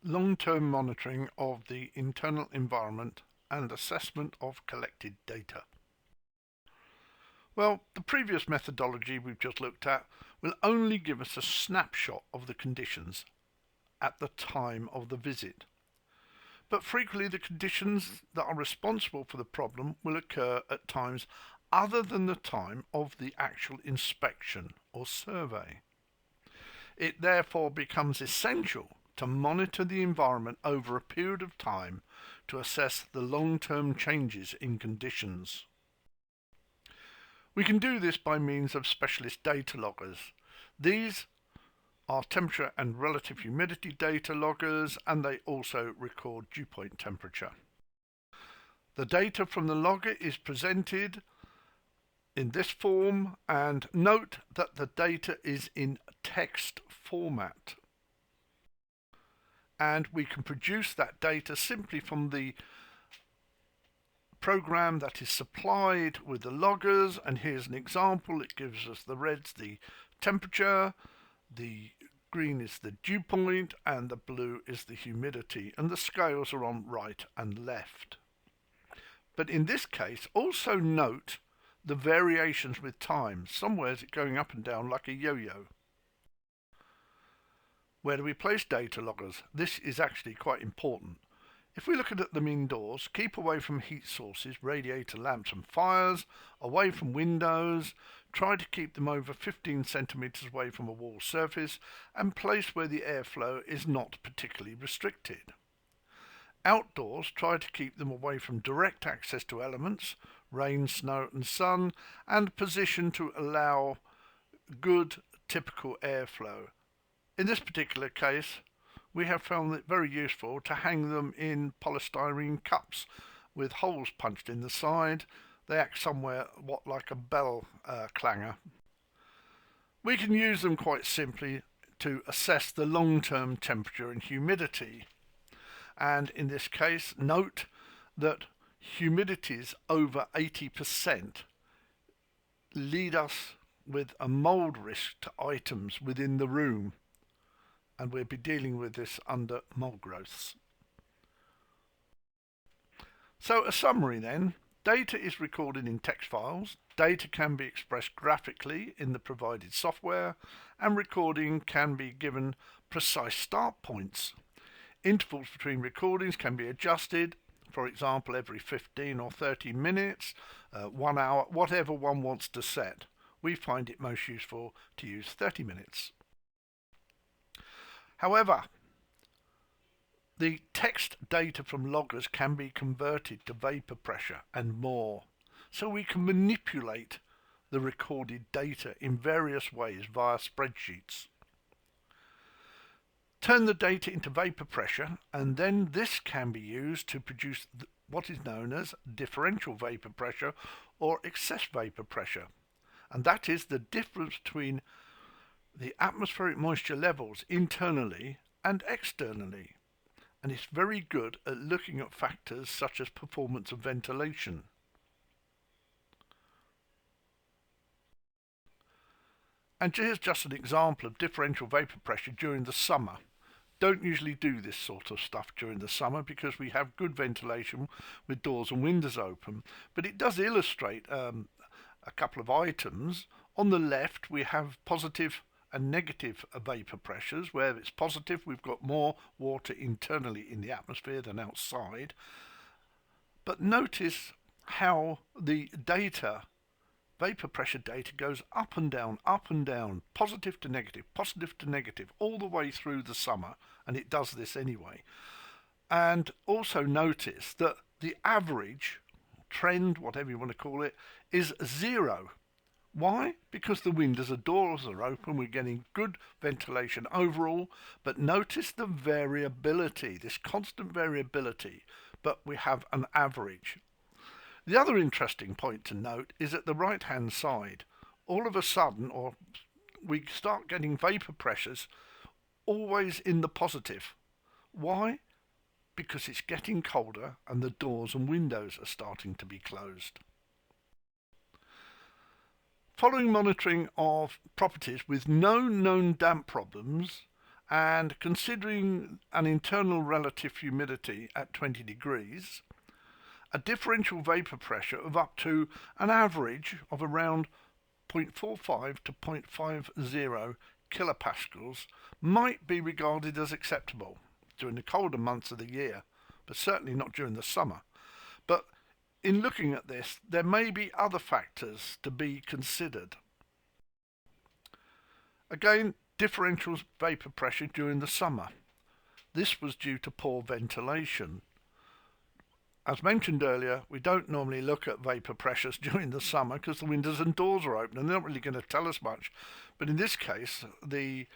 long-term monitoring of the internal environment and assessment of collected data. Well, the previous methodology we've just looked at will only give us a snapshot of the conditions at the time of the visit. But frequently the conditions that are responsible for the problem will occur at times other than the time of the actual inspection or survey. It therefore becomes essential to monitor the environment over a period of time to assess the long-term changes in conditions. We can do this by means of specialist data loggers. These are temperature and relative humidity data loggers, and they also record dew point temperature. The data from the logger is presented in this form, and note that the data is in text format. And we can produce that data simply from the program that is supplied with the loggers, and here's an example. It gives us the reds, the temperature, the green is the dew point, and the blue is the humidity, and the scales are on right and left. But in this case, also note the variations with time. Somewhere it's going up and down like a yo-yo. Where do we place data loggers? This is actually quite important. If we look at them indoors, keep away from heat sources, radiator lamps and fires, away from windows, try to keep them over 15 centimeters away from a wall surface, and place where the airflow is not particularly restricted. Outdoors, try to keep them away from direct access to elements, rain, snow and sun, and position to allow good typical airflow. In this particular case, we have found it very useful to hang them in polystyrene cups with holes punched in the side. They act somewhere like a bell clanger. We can use them quite simply to assess the long-term temperature and humidity. And in this case, note that humidities over 80% lead us with a mould risk to items within the room, and we'll be dealing with this under mould growths. So a summary then. Data is recorded in text files, data can be expressed graphically in the provided software, and recording can be given precise start points. Intervals between recordings can be adjusted, for example every 15 or 30 minutes, 1 hour, whatever one wants to set. We find it most useful to use 30 minutes. However, the text data from loggers can be converted to vapor pressure and more, so we can manipulate the recorded data in various ways via spreadsheets. Turn the data into vapor pressure, and then this can be used to produce what is known as differential vapor pressure or excess vapor pressure, and that is the difference between the atmospheric moisture levels internally and externally, and it's very good at looking at factors such as performance of ventilation. And here's just an example of differential vapor pressure during the summer. Don't usually do this sort of stuff during the summer because we have good ventilation with doors and windows open, but it does illustrate a couple of items. On the left we have positive and negative vapor pressures. Where it's positive, we've got more water internally in the atmosphere than outside. But notice how the data, vapor pressure data, goes up and down, positive to negative, all the way through the summer, and it does this anyway. And also notice that the average trend, whatever you want to call it, is 0. Why? Because the windows and doors are open, we're getting good ventilation overall, but notice the variability, this constant variability, but we have an average. The other interesting point to note is at the right hand side, all of a sudden, or we start getting vapor pressures always in the positive. Why? Because it's getting colder and the doors and windows are starting to be closed. Following monitoring of properties with no known damp problems And considering an internal relative humidity at 20 degrees, a differential vapor pressure of up to an average of around 0.45 to 0.50 kilopascals might be regarded as acceptable during the colder months of the year, but certainly not during the summer. But in looking at this, there may be other factors to be considered. Again, differential vapor pressure during the summer. This was due to poor ventilation. As mentioned earlier, we don't normally look at vapor pressures during the summer because the windows and doors are open and they're not really going to tell us much. But in this case, the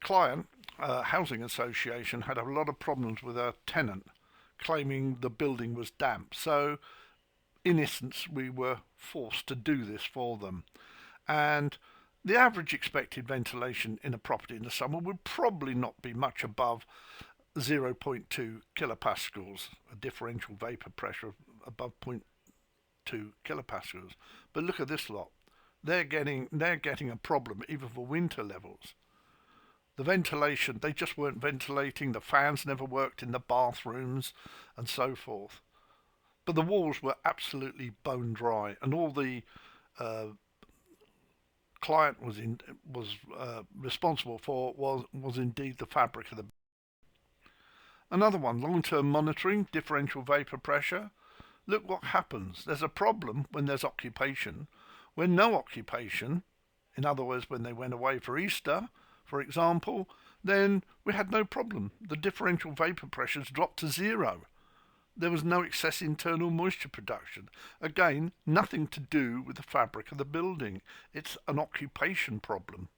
client, housing association, had a lot of problems with a tenant claiming the building was damp. So in essence, we were forced to do this for them. And the average expected ventilation in a property in the summer would probably not be much above 0.2 kilopascals, a differential vapor pressure of above 0.2 kilopascals. But look at this lot. They're getting a problem even for winter levels. The ventilation, they just weren't ventilating, the fans never worked in the bathrooms and so forth. But the walls were absolutely bone dry, and all the client was responsible for was indeed the fabric of the. Another one, long-term monitoring, differential vapor pressure. Look what happens. There's a problem when there's occupation. When no occupation, in other words, when they went away for Easter, for example, then we had no problem. The differential vapor pressures dropped to zero. There was no excess internal moisture production. Again, nothing to do with the fabric of the building. It's an occupation problem.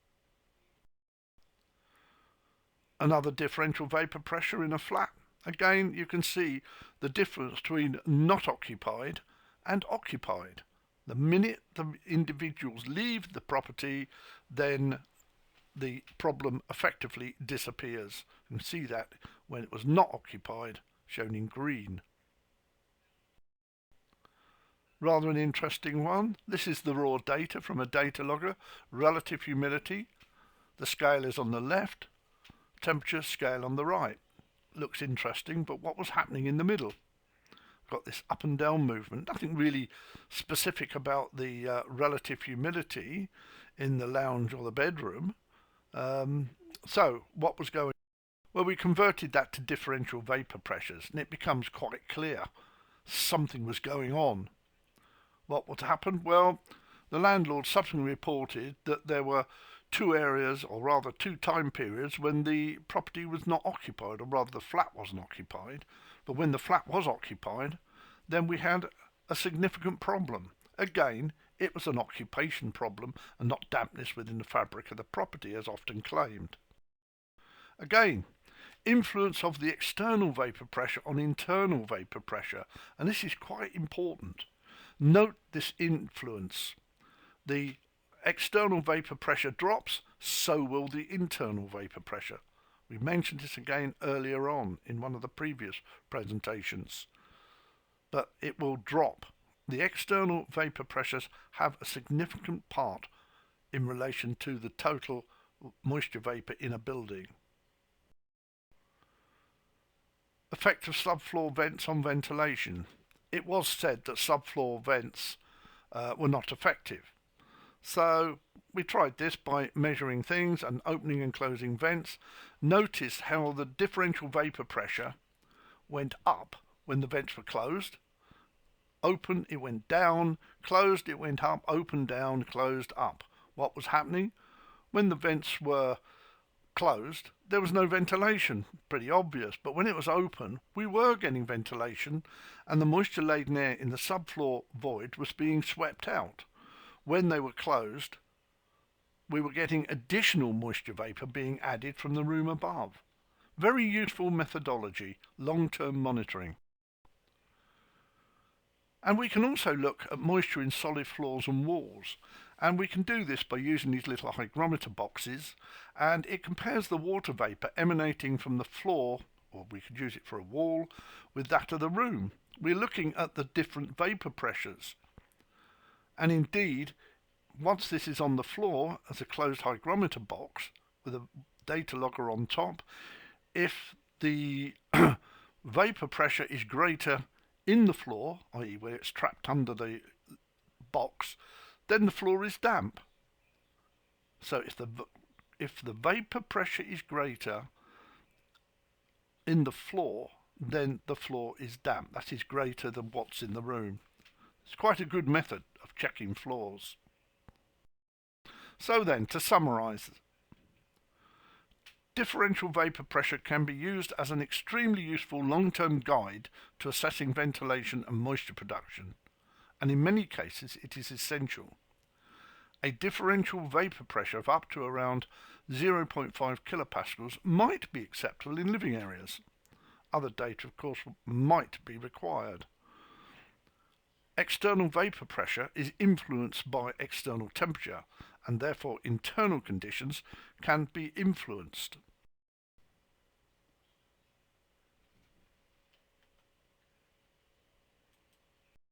Another differential vapor pressure in a flat. Again, you can see the difference between not occupied and occupied. The minute the individuals leave the property, then the problem effectively disappears. You can see that when it was not occupied, shown in green. Rather an interesting one. This is the raw data from a data logger. Relative humidity. The scale is on the left. Temperature scale on the right. Looks interesting, but what was happening in the middle? Got this up and down movement. Nothing really specific about the relative humidity in the lounge or the bedroom. So what was going on? Well, we converted that to differential vapor pressures, and it becomes quite clear something was going on. What would happen? Well, the landlord subsequently reported that there were two areas, or rather two time periods, when the property was not occupied, or rather the flat wasn't occupied. But when the flat was occupied, then we had a significant problem. Again, it was an occupation problem and not dampness within the fabric of the property, as often claimed. Again, influence of the external vapor pressure on internal vapor pressure, and this is quite important. Note this influence. The external vapor pressure drops, so will the internal vapor pressure. We mentioned this again earlier on in one of the previous presentations. But it will drop. The external vapor pressures have a significant part in relation to the total moisture vapor in a building. Effect of subfloor vents on ventilation. It was said that subfloor vents were not effective. So we tried this by measuring things and opening and closing vents. Notice how the differential vapor pressure went up when the vents were closed. Open, it went down. Closed, it went up. Open, down. Closed, up. What was happening? When the vents were closed, there was no ventilation. Pretty obvious. But when it was open, we were getting ventilation, and the moisture-laden air in the subfloor void was being swept out. When they were closed, we were getting additional moisture vapor being added from the room above. Very useful methodology, long-term monitoring. And we can also look at moisture in solid floors and walls. And we can do this by using these little hygrometer boxes, and it compares the water vapor emanating from the floor, or we could use it for a wall, with that of the room. We're looking at the different vapor pressures. And indeed, once this is on the floor as a closed hygrometer box with a data logger on top. If the vapor pressure is greater in the floor, i.e. where it's trapped under the box, then the floor is damp. So if the vapor pressure is greater in the floor, then the floor is damp. That is greater than what's in the room. It's quite a good method of checking floors. So then, to summarise, differential vapor pressure can be used as an extremely useful long-term guide to assessing ventilation and moisture production, and in many cases it is essential. A differential vapor pressure of up to around 0.5 kilopascals might be acceptable in living areas. Other data, of course, might be required. External vapor pressure is influenced by external temperature, and therefore internal conditions can be influenced.